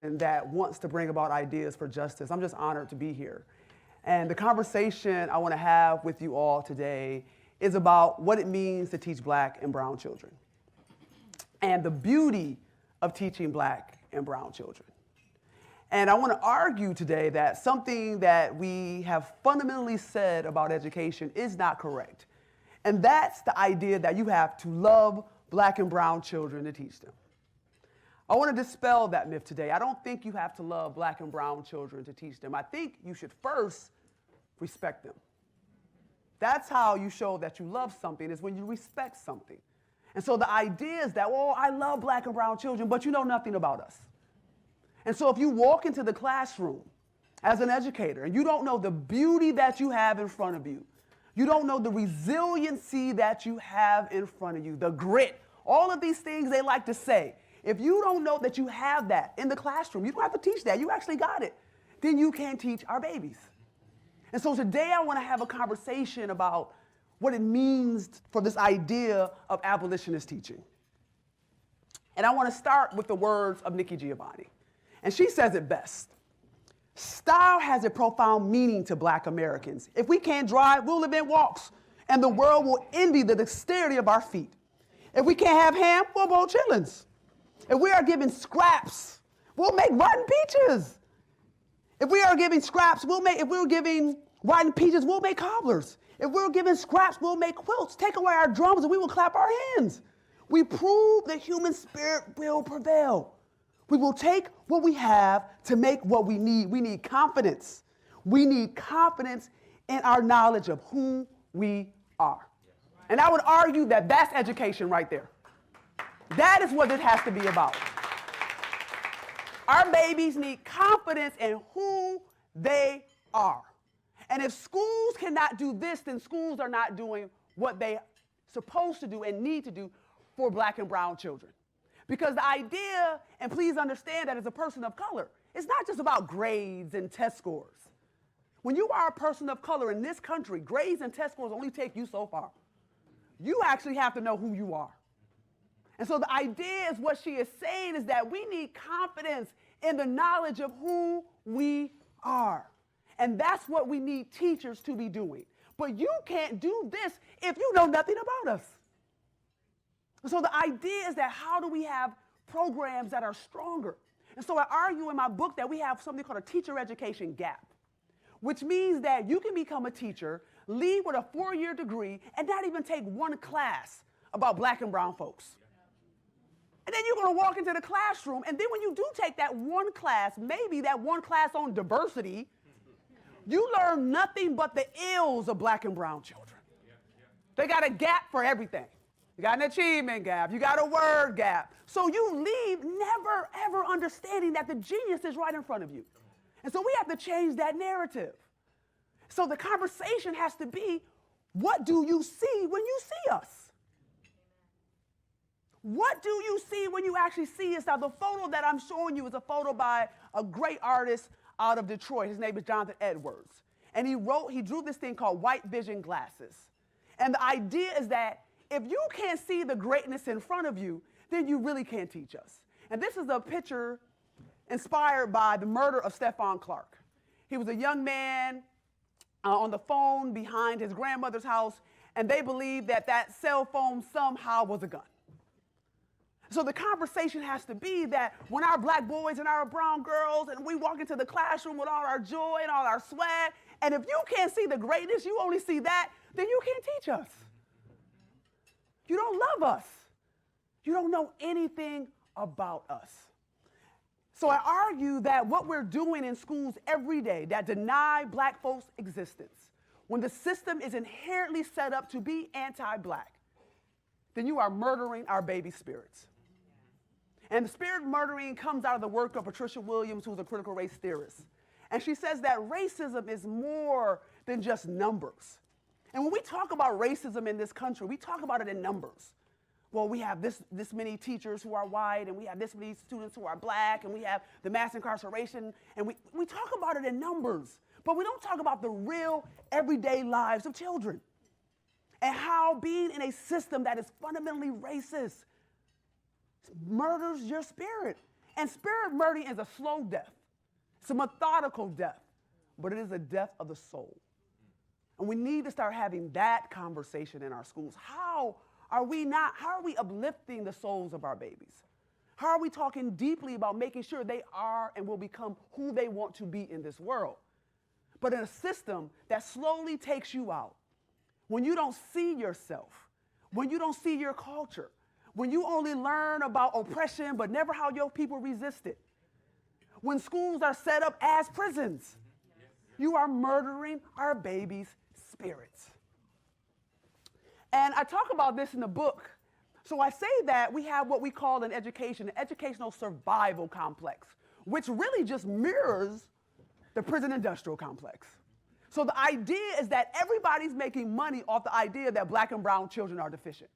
and that wants to bring about ideas for justice. I'm just honored to be here. And the conversation I want to have with you all today is about what it means to teach Black and brown children and the beauty of teaching Black and brown children. And I want to argue today that something that we have fundamentally said about education is not correct. And that's the idea that you have to love Black and brown children to teach them. I want to dispel that myth today. I don't think you have to love Black and brown children to teach them. I think you should first respect them. That's how you show that you love something, is when you respect something. And so the idea is that, well, I love Black and brown children, but you know nothing about us. And so if you walk into the classroom as an educator and you don't know the beauty that you have in front of you, you don't know the resiliency that you have in front of you, the grit, all of these things they like to say. If you don't know that you have that in the classroom, you don't have to teach that, you actually got it, then you can't teach our babies. And so today I want to have a conversation about what it means for this idea of abolitionist teaching. And I want to start with the words of Nikki Giovanni. And she says it best. Style has a profound meaning to Black Americans. If we can't drive, we'll invent walks, and the world will envy the dexterity of our feet. If we can't have ham, we'll boil chitlins. If we are given scraps, we'll make rotten peaches. If we are giving scraps, if we're giving rotten peaches, we'll make cobblers. If we're given scraps, we'll make quilts. Take away our drums and we will clap our hands. We prove the human spirit will prevail. We will take what we have to make what we need. We need confidence. We need confidence in our knowledge of who we are. And I would argue that that's education right there. That is what it has to be about. Our babies need confidence in who they are. And if schools cannot do this, then schools are not doing what they're supposed to do and need to do for Black and brown children. Because the idea, and please understand that as a person of color, it's not just about grades and test scores. When you are a person of color in this country, grades and test scores only take you so far. You actually have to know who you are. And so the idea is what she is saying is that we need confidence in the knowledge of who we are. And that's what we need teachers to be doing. But you can't do this if you know nothing about us. So the idea is that how do we have programs that are stronger? And so I argue in my book that we have something called a teacher education gap, which means that you can become a teacher, leave with a 4-year degree, and not even take one class about Black and brown folks. And then you're going to walk into the classroom, and then when you do take that one class, maybe that one class on diversity, you learn nothing but the ills of Black and brown children. They got a gap for everything. You got an achievement gap. You got a word gap. So you leave never, ever understanding that the genius is right in front of you. And so we have to change that narrative. So the conversation has to be, what do you see when you see us? What do you see when you actually see us? Now, the photo that I'm showing you is a photo by a great artist out of Detroit. His name is Jonathan Edwards. And he drew this thing called white vision glasses. And the idea is that if you can't see the greatness in front of you, then you really can't teach us. And this is a picture inspired by the murder of Stephon Clark. He was a young man on the phone behind his grandmother's house, and they believed that that cell phone somehow was a gun. So the conversation has to be that when our Black boys and our brown girls, and we walk into the classroom with all our joy and all our swag, and if you can't see the greatness, you only see that, then you can't teach us. You don't love us. You don't know anything about us. So I argue that what we're doing in schools every day that deny Black folks' existence, when the system is inherently set up to be anti-Black, then you are murdering our baby spirits. And the spirit murdering comes out of the work of Patricia Williams, who's a critical race theorist. And she says that racism is more than just numbers. And when we talk about racism in this country, we talk about it in numbers. Well, we have this many teachers who are white, and we have this many students who are Black, and we have the mass incarceration, and we talk about it in numbers, but we don't talk about the real everyday lives of children and how being in a system that is fundamentally racist murders your spirit And spirit murdering is a slow death. It's a methodical death, but it is a death of the soul. And we need to start having that conversation in our schools. How are we uplifting the souls of our babies? How are we talking deeply about making sure they are and will become who they want to be in this world? But in a system that slowly takes you out, when you don't see yourself, when you don't see your culture, when you only learn about oppression but never how your people resist it, when schools are set up as prisons, you are murdering our babies' spirits. And I talk about this in the book. So I say that we have what we call an educational survival complex, which really just mirrors the prison industrial complex. So the idea is that everybody's making money off the idea that black and brown children are deficient.